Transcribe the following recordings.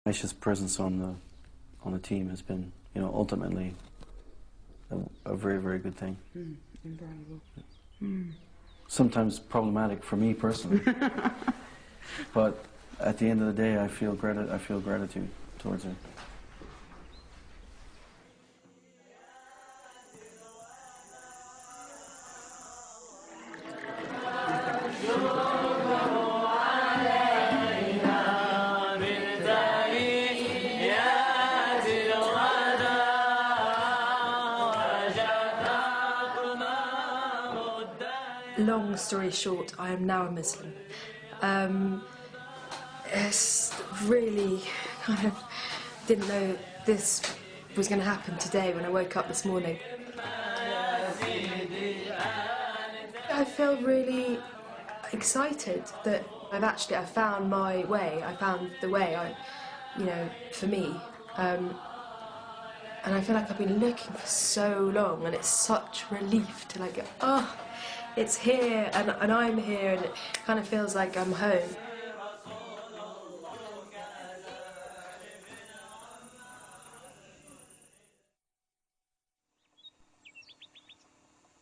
Aisha's presence on the team has been, you know, ultimately a very, very good thing. Invaluable. Sometimes problematic for me personally, but at the end of the day, I feel gratitude towards her. Long story short, I am now a Muslim. It's really kind of didn't know this was going to happen today when I woke up this morning. I feel really excited that I found my way. I found the way, for me. And I feel like I've been looking for so long, and it's such relief to like go, oh, it's here, and I'm here, and it kind of feels like I'm home.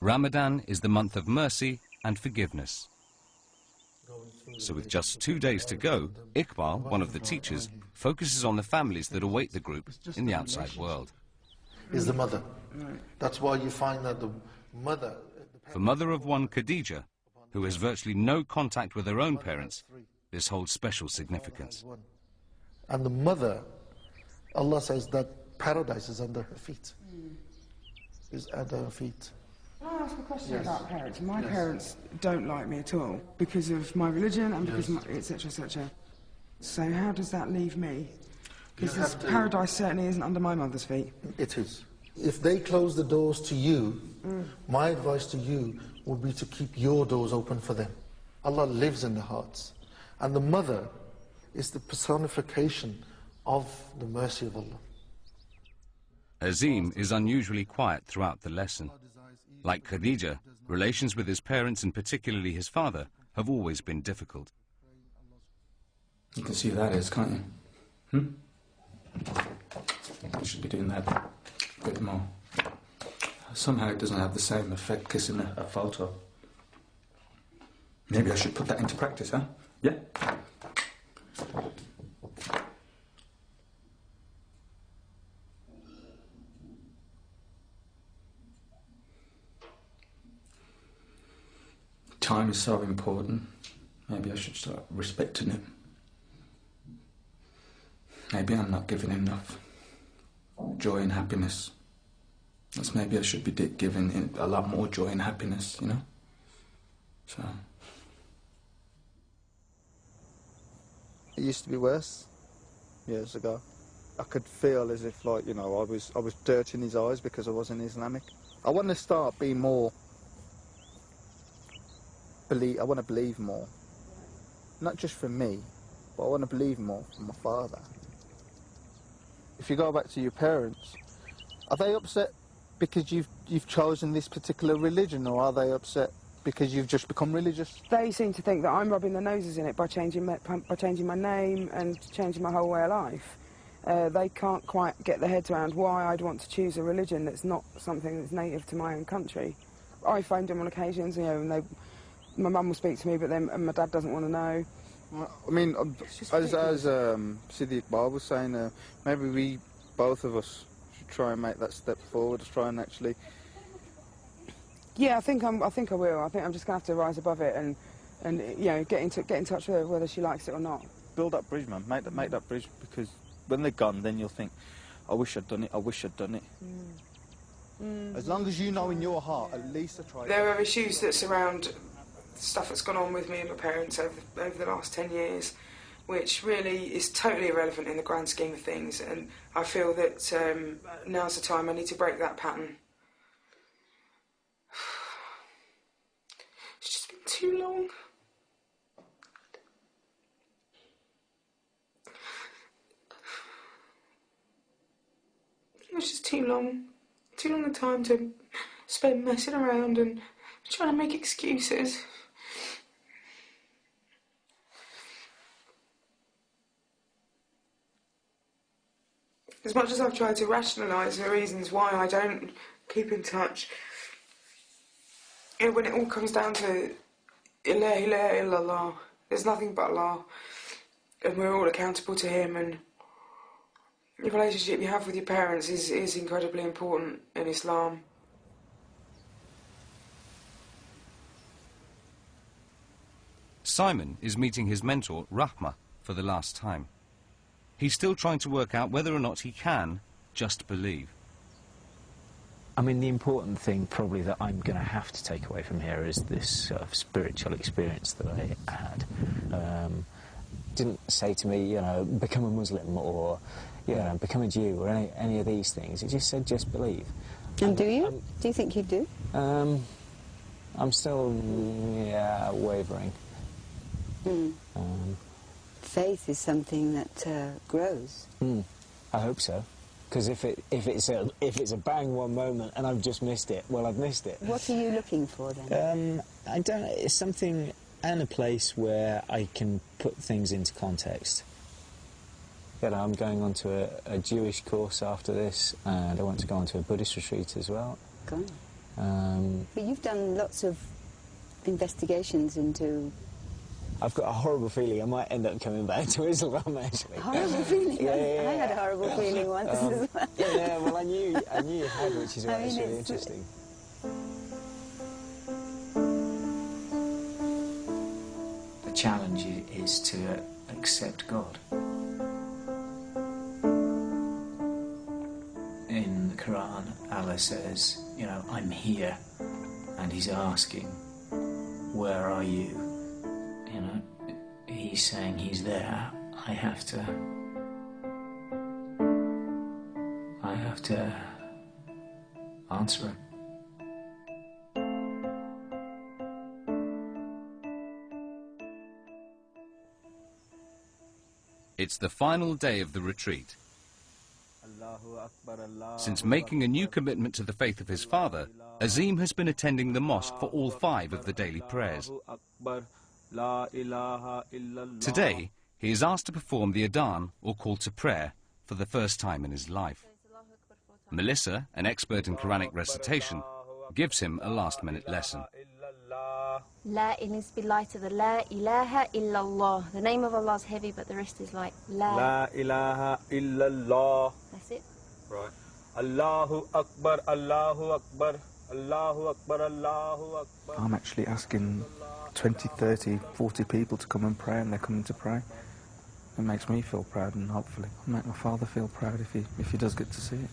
Ramadan is the month of mercy and forgiveness. So with just 2 days to go, Iqbal, one of the teachers, focuses on the families that await the group in the outside world. Is the mother. That's why you find that the mother... For mother of one, Khadija, who has virtually no contact with her own parents, this holds special significance. And the mother, Allah says that paradise is under her feet. Is at her feet. Can I ask a question about parents? My parents don't like me at all because of my religion and because etc. etc. So how does that leave me? Because paradise certainly isn't under my mother's feet. It is. If they close the doors to you, my advice to you would be to keep your doors open for them. Allah lives in the hearts. And the mother is the personification of the mercy of Allah. Azim is unusually quiet throughout the lesson. Like Khadija, relations with his parents, and particularly his father, have always been difficult. You can see who that is, can't you? You should be doing that a bit more. Somehow it doesn't have the same effect kissing a photo. Maybe I should put that into practice, huh? Yeah? Time is so important. Maybe I should start respecting it. Maybe I'm not giving enough joy and happiness. That's maybe I should be giving it a lot more joy and happiness, you know? So... It used to be worse years ago. I could feel as if, like, you know, I was dirt in his eyes because I wasn't Islamic. I want to start being more... I want to believe more. Not just for me, but I want to believe more for my father. If you go back to your parents, are they upset because you've chosen this particular religion, or are they upset because you've just become religious? They seem to think that I'm rubbing their noses in it by changing my name and changing my whole way of life. They can't quite get their heads around why I'd want to choose a religion that's not something that's native to my own country. I phone them on occasions, you know, and my mum will speak to me, but then my dad doesn't want to know. Well, I mean, as Siddiq Iqbal was saying, maybe both of us should try and make that step forward, try and actually... Yeah, I think I will. I think I'm just going to have to rise above it and you know, get in touch with her whether she likes it or not. Build that bridge, man. Make that bridge, because when they're gone, then you'll think, I wish I'd done it, I wish I'd done it. As long as you know in your heart, at least I tried. There are issues that surround stuff that's gone on with me and my parents over the last 10 years, which really is totally irrelevant in the grand scheme of things, and I feel that now's the time I need to break that pattern. It's just been too long. It was just too long a time to spend messing around and trying to make excuses. as much as I've tried to rationalise the reasons why I don't keep in touch, when it all comes down to La ilaha illallah, there's nothing but Allah, and we're all accountable to Him, and the relationship you have with your parents is incredibly important in Islam. Simon is meeting his mentor, Rahma, for the last time. He's still trying to work out whether or not he can just believe. I mean, the important thing probably that I'm going to have to take away from here is this sort of spiritual experience that I had. Didn't say to me, you know, become a Muslim or, you know, become a Jew or any of these things. It just said, just believe. And do you? Do you think you do? I'm still, yeah, wavering. Faith is something that grows. I hope so. Because if it's a bang one moment and I've just missed it, well, I've missed it. What are you looking for then? I don't know. It's something and a place where I can put things into context. You know, I'm going on to a Jewish course after this, and I want to go on to a Buddhist retreat as well. Go on. But you've done lots of investigations into... I've got a horrible feeling I might end up coming back to Islam, actually. Horrible feeling? Yeah. I had a horrible feeling once as well. Yeah, well, I knew you had, which is why it's really interesting. The challenge is to accept God. In the Quran, Allah says, you know, I'm here, and He's asking, where are you? You know, He's saying He's there. I have to answer Him. It's the final day of the retreat. Since making a new commitment to the faith of his father, Azim has been attending the mosque for all 5 of the daily prayers. Today, he is asked to perform the adhan, or call to prayer, for the first time in his life. Melissa, an expert in Quranic recitation, gives him a last-minute lesson. La is be light to the La ilaha illallah. The name of Allah is heavy, but the rest is light. La ilaha illallah. That's it. Right. Allahu Akbar, Allahu Akbar, Allahu Akbar, Allahu Akbar. I'm actually asking 20, 30, 40 people to come and pray, and they're coming to pray. It makes me feel proud, and hopefully it'll make my father feel proud if he does get to see it.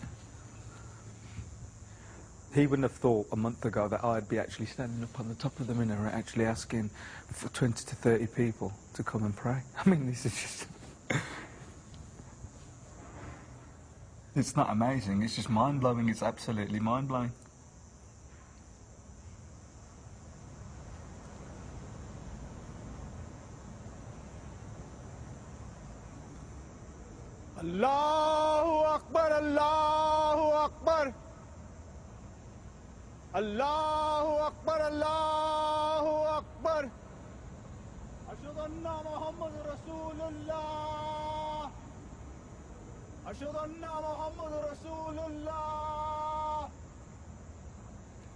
He wouldn't have thought a month ago that I'd be actually standing up on the top of the minaret actually asking for 20 to 30 people to come and pray. I mean, this is just... It's not amazing, it's just mind-blowing. It's absolutely mind-blowing. Allahu Akbar, Allahu Akbar. Allahu Akbar, Allahu Akbar. Ashhadu anna Muhammadur Rasulullah. Ashhadu anna Muhammadur Rasulullah.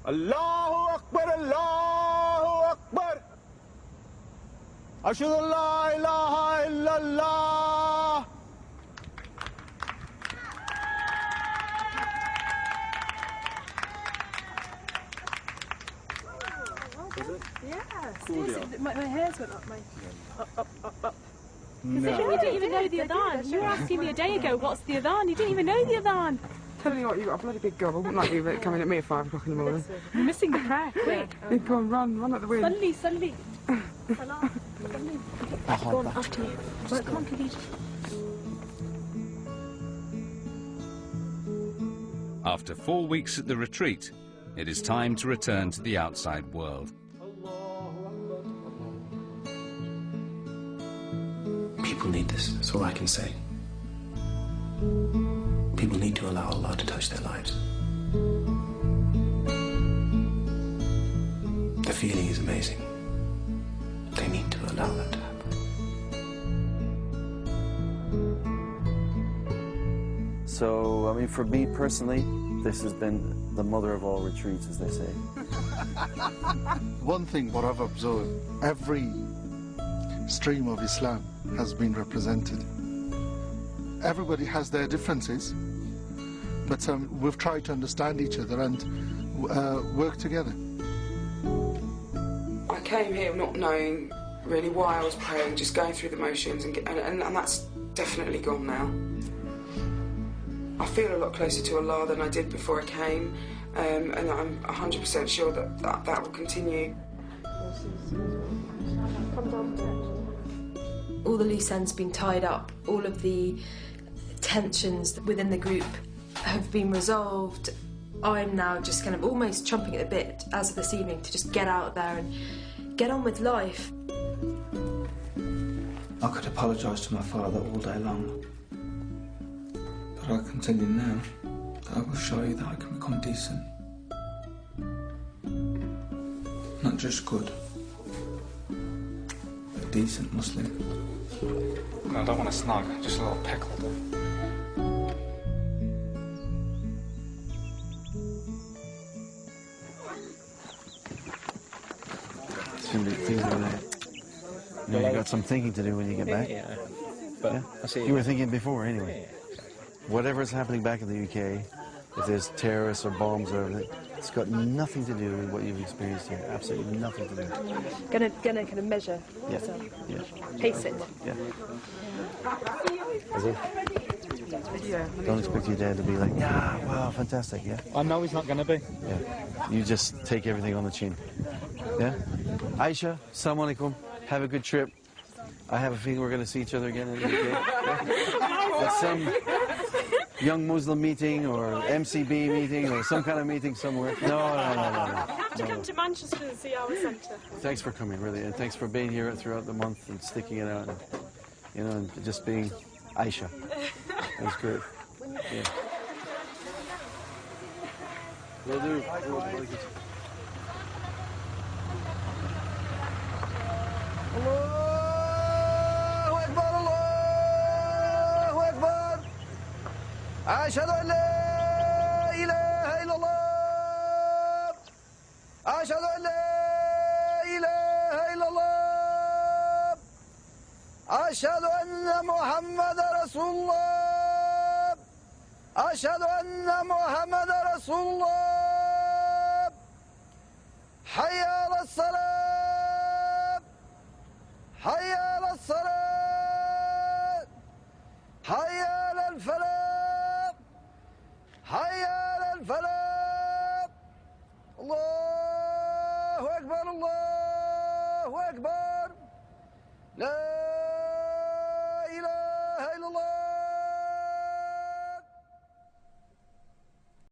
Allahu Akbar, Allahu Akbar. Ashhadu an la ilaha illallah. Yeah, seriously, my hairs went up, up. No. You didn't even know the adhan. You were asking me a day ago, what's the adhan? You didn't even know the adhan. Telling you what, you've got a bloody big gob. I wouldn't like you coming at me at 5 o'clock in the morning. You're missing the prayer, quick. Yeah. Go on, run at the wind. Suddenly. Go on, after you. Well, come on, Khadija. After 4 weeks at the retreat, it is time to return to the outside world. People need this, that's all I can say. People need to allow Allah to touch their lives. The feeling is amazing. They need to allow that to happen. So, I mean, for me personally, this has been the mother of all retreats, as they say. One thing what I've observed, every stream of Islam has been represented. Everybody has their differences, but we've tried to understand each other and work together. I came here not knowing really why I was praying, just going through the motions, and that's definitely gone now. I feel a lot closer to Allah than I did before I came, and I'm 100% sure that will continue. All the loose ends have been tied up, all of the tensions within the group have been resolved. I'm now just kind of almost chomping at the bit as of this evening to just get out there and get on with life. I could apologise to my father all day long, but I can tell you now that I will show you that I can become decent. Not just good, but a decent Muslim. No, I don't want a snug, just a little pickle. You know, you got some thinking to do when you get back. Yeah, but yeah? I see You were thinking before, anyway. Yeah. Whatever's happening back in the UK, if there's terrorists or bombs or everything, it's got nothing to do with what you've experienced here. Absolutely nothing to do. Gonna kind of measure. Yeah. yourself. Yeah. Pace it. Yeah. Is it? Yeah. Don't expect your dad to be like, yeah, wow, fantastic, yeah? I know he's not going to be. Yeah. You just take everything on the chin. Yeah? Aisha, assalamu alaikum. Have a good trip. I have a feeling we're going to see each other again in the UK. Yeah? At some young Muslim meeting or MCB meeting or some kind of meeting somewhere. No. You have to come to Manchester and see our centre. Thanks for coming, really, and thanks for being here throughout the month and sticking it out, and, you know, and just being Aisha. That was great. Yeah. Will do. Allahu Akbar, Allahu Akbar. Ashhadu an la ilaha illallah. Ashhadu an la ilaha illallah. Ashhadu anna Muhammadan Rasulullah. Ashhadu anna Muhammadan Rasulullah. Hayya ala salat.